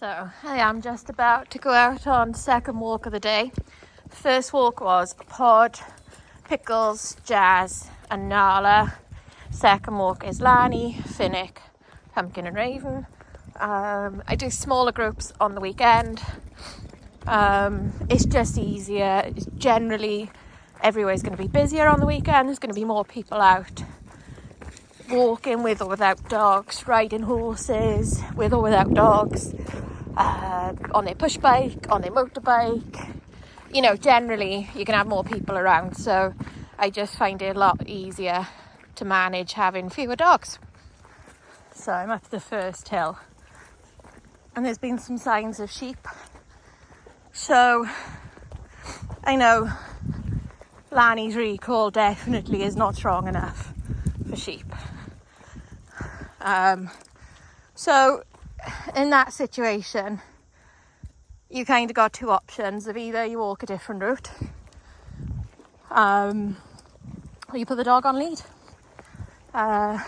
So I am just about to go out on second walk of the day. First walk was Pod, Pickles, Jazz and Nala. Second walk is Lani, Finnick, Pumpkin and Raven. I do smaller groups on the weekend. It's just easier. It's generally, everywhere's going to be busier on the weekend. There's going to be more people out walking with or without dogs, riding horses with or without dogs, on their push bike, on their motorbike. You know, generally you can have more people around, so I just find it a lot easier to manage having fewer dogs. So I'm up the first hill and there's been some signs of sheep, so I know Lani's recall definitely is not strong enough for sheep. So in that situation, you kind of got two options of either you walk a different route, or you put the dog on lead, and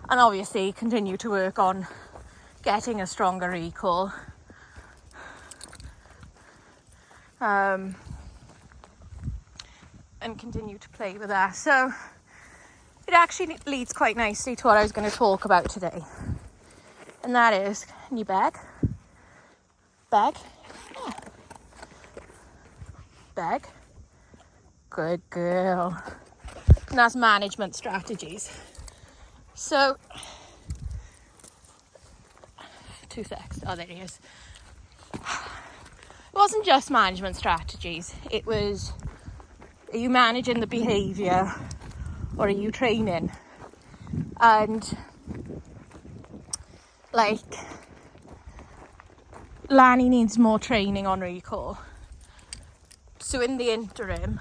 obviously continue to work on getting a stronger recall. And continue to play with that. So it actually leads quite nicely to what I was going to talk about today. And that is, can you beg? Beg? Yeah. Beg. Good girl. And that's management strategies. So, 2 secs. Oh, there he is. It wasn't just management strategies. It was, are you managing the behaviour or are you training? And like, Lani needs more training on recall. So in the interim,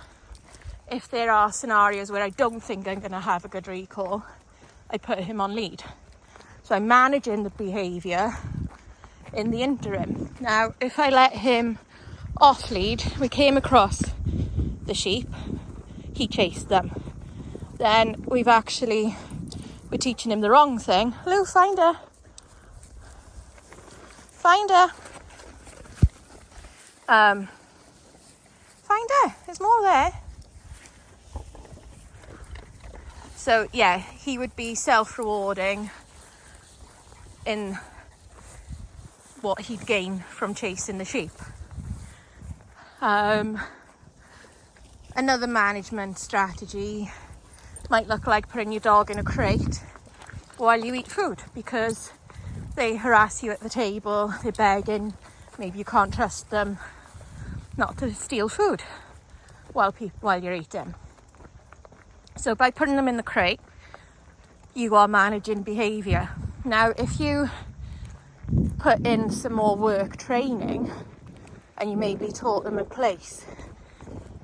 if there are scenarios where I don't think I'm going to have a good recall, I put him on lead. So I'm managing the behaviour in the interim. Now, if I let him off lead, we came across the sheep, he chased them. Then we're teaching him the wrong thing. Lou, find her. Find her. Find her. There's more there. So yeah, he would be self-rewarding in what he'd gain from chasing the sheep. Another management strategy might look like putting your dog in a crate while you eat food, because they harass you at the table, they're begging, maybe you can't trust them not to steal food while you're eating. So by putting them in the crate, you are managing behaviour. Now, if you put in some more work training and you maybe taught them a place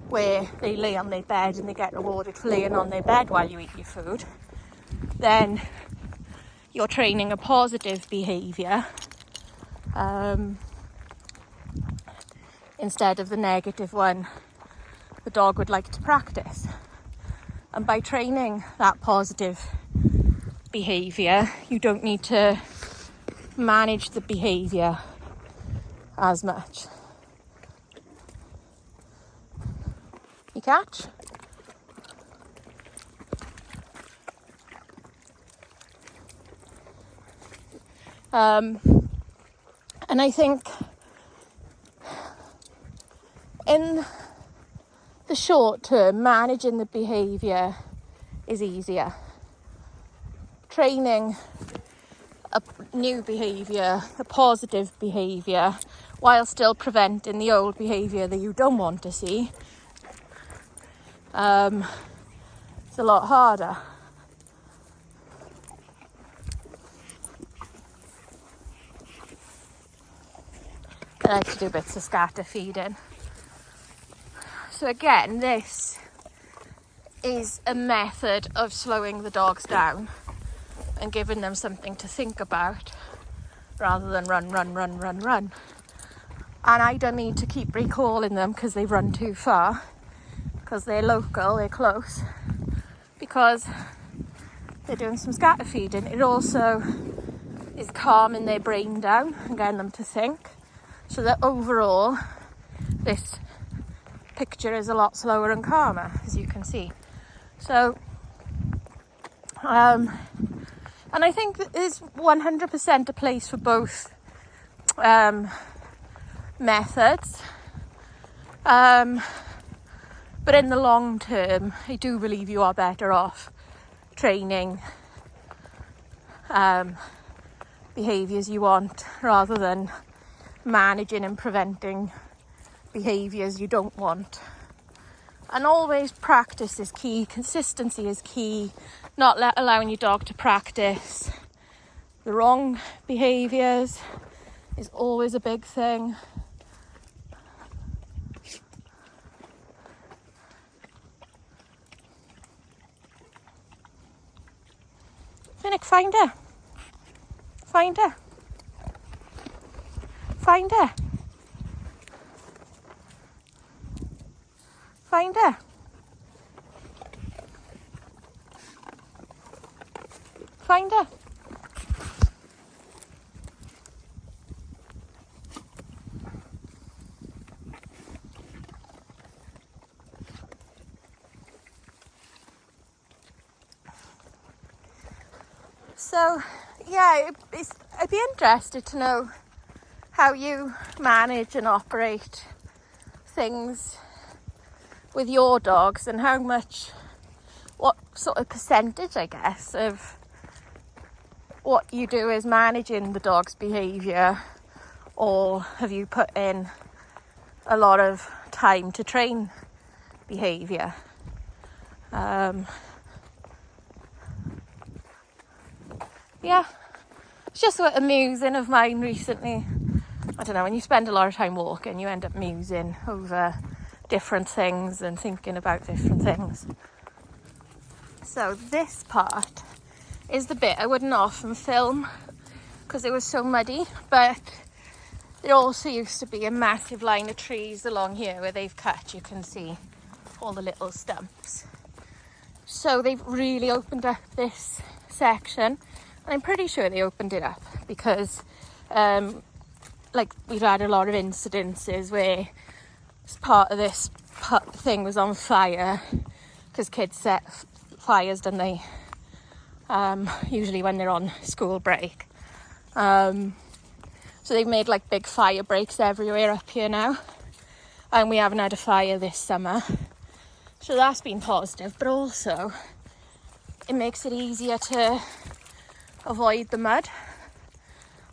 where they lay on their bed and they get rewarded for laying on their bed while you eat your food, then you're training a positive behaviour instead of the negative one the dog would like to practice. And by training that positive behaviour, you don't need to manage the behaviour as much. You catch? And I think in the short term, managing the behaviour is easier. Training a new behaviour, a positive behaviour, while still preventing the old behaviour that you don't want to see, it's a lot harder. I like to do bits of scatter feeding. So again, this is a method of slowing the dogs down and giving them something to think about rather than run. And I don't need to keep recalling them because they've run too far, because they're local, they're close, because they're doing some scatter feeding. It also is calming their brain down and getting them to think, so that overall this picture is a lot slower and calmer, as you can see. So and I think there's 100% a place for both methods, but in the long term I do believe you are better off training behaviours you want rather than managing and preventing behaviours you don't want. And always practice is key, consistency is key, not allowing your dog to practice the wrong behaviours is always a big thing. Finnick, find her. Find her. Find her. Find her. Find her. So, yeah, I'd be interested to know how you manage and operate things with your dogs and what sort of percentage, I guess, of what you do is managing the dog's behaviour, or have you put in a lot of time to train behaviour? Yeah, it's just a musing of mine recently. I don't know, when you spend a lot of time walking, you end up musing over different things and thinking about different things. So this part is the bit I wouldn't often film because it was so muddy, but there also used to be a massive line of trees along here where they've cut. You can see all the little stumps. So they've really opened up this section. And I'm pretty sure they opened it up because we've had a lot of incidences where part of this thing was on fire because kids set fires, don't they? Usually when they're on school break. So they've made like big fire breaks everywhere up here now. And we haven't had a fire this summer. So that's been positive, but also it makes it easier to avoid the mud,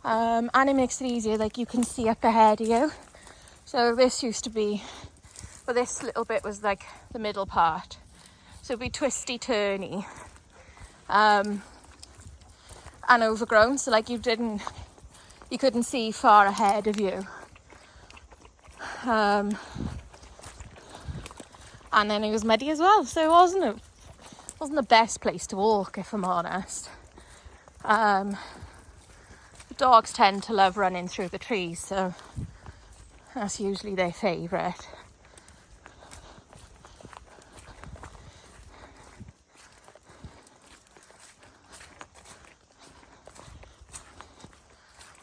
and it makes it easier, like you can see up ahead of you. So this used to be, well, this little bit was like the middle part, so it'd be twisty turny and overgrown, so like you couldn't see far ahead of you, and then it was muddy as well, so it wasn't the best place to walk, if I'm honest. The dogs tend to love running through the trees, so that's usually their favourite.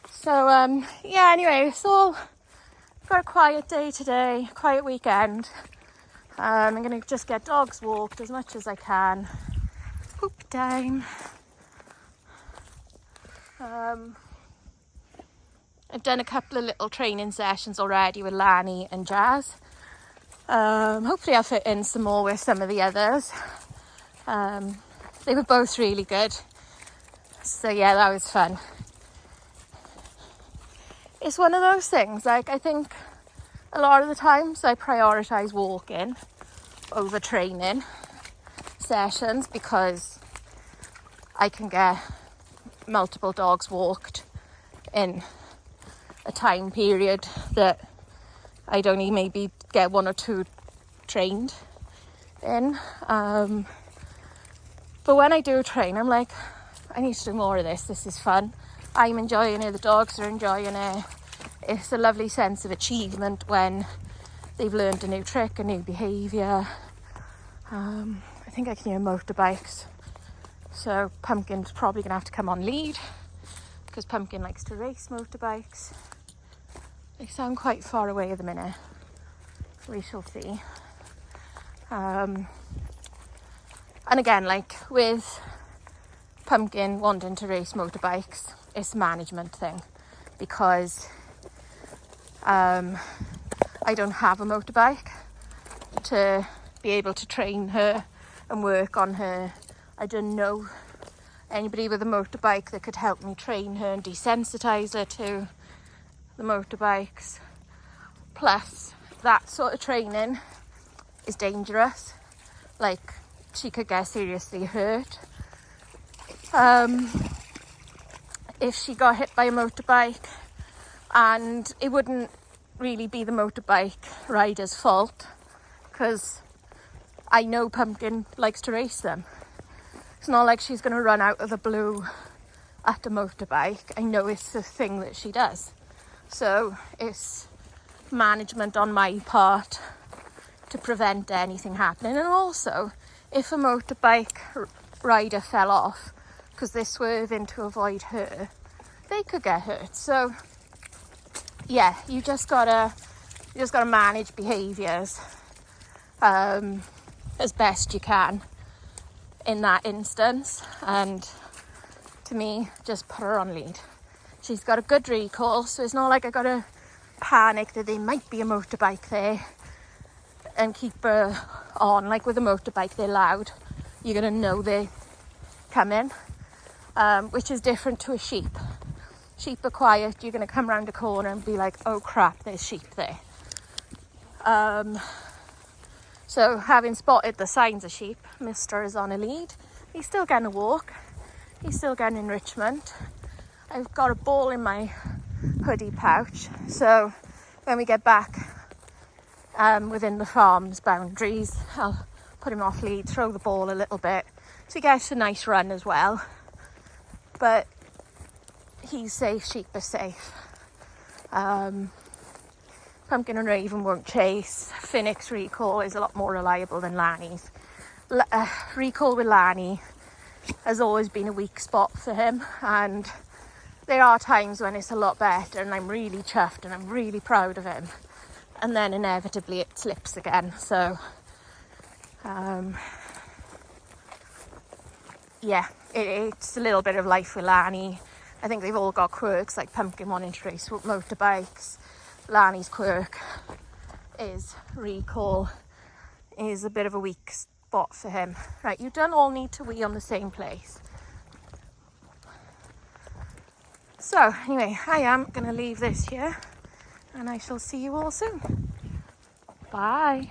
So yeah, anyway, it's all got a quiet day today, quiet weekend. I'm going to just get dogs walked as much as I can. Poop time. I've done a couple of little training sessions already with Lani and Jazz. Hopefully I'll fit in some more with some of the others. They were both really good. So yeah, that was fun. It's one of those things, like I think a lot of the times I prioritise walking over training sessions because I can get multiple dogs walked in a time period that I'd only maybe get one or two trained in. But when I do train, I'm like, I need to do more of this. This is fun. I'm enjoying it. The dogs are enjoying it. It's a lovely sense of achievement when they've learned a new trick, a new behaviour. I think I can hear motorbikes. So Pumpkin's probably going to have to come on lead because Pumpkin likes to race motorbikes. They sound quite far away at the minute. We shall see. And again, like with Pumpkin wanting to race motorbikes, it's a management thing, because I don't have a motorbike to be able to train her and work on her. I don't know anybody with a motorbike that could help me train her and desensitize her to the motorbikes. Plus, that sort of training is dangerous. Like, she could get seriously hurt. If she got hit by a motorbike, and it wouldn't really be the motorbike rider's fault, because I know Pumpkin likes to race them. It's not like she's going to run out of the blue at a motorbike. I know it's the thing that she does. So it's management on my part to prevent anything happening. And also, if a motorbike rider fell off because they're swerving to avoid her, they could get hurt. So yeah, you just gotta manage behaviours as best you can in that instance. And to me, just put her on lead. She's got a good recall, so it's not like I gotta panic that there might be a motorbike there and keep her on. Like with a motorbike, they're loud. You're gonna know they're coming, which is different to a sheep. Sheep are quiet. You're gonna come round a corner and be like, oh crap, there's sheep there. So having spotted the signs of sheep, Mister is on a lead. He's still getting a walk. He's still getting enrichment. I've got a ball in my hoodie pouch, so when we get back within the farm's boundaries, I'll put him off lead, throw the ball a little bit, so he gets a nice run as well. But he's safe, sheep are safe. Pumpkin and Raven won't chase. Phoenix recall is a lot more reliable than Lanny's. Recall with Lanny has always been a weak spot for him, and there are times when it's a lot better and I'm really chuffed and I'm really proud of him, and then inevitably it slips again. So yeah, it's a little bit of life with Lanny. I think they've all got quirks, like Pumpkin wanting to race motorbikes. Lanny's quirk is recall, is a bit of a weak spot for him. Right, you don't all need to wee on the same place. So anyway, I am going to leave this here, and I shall see you all soon. Bye.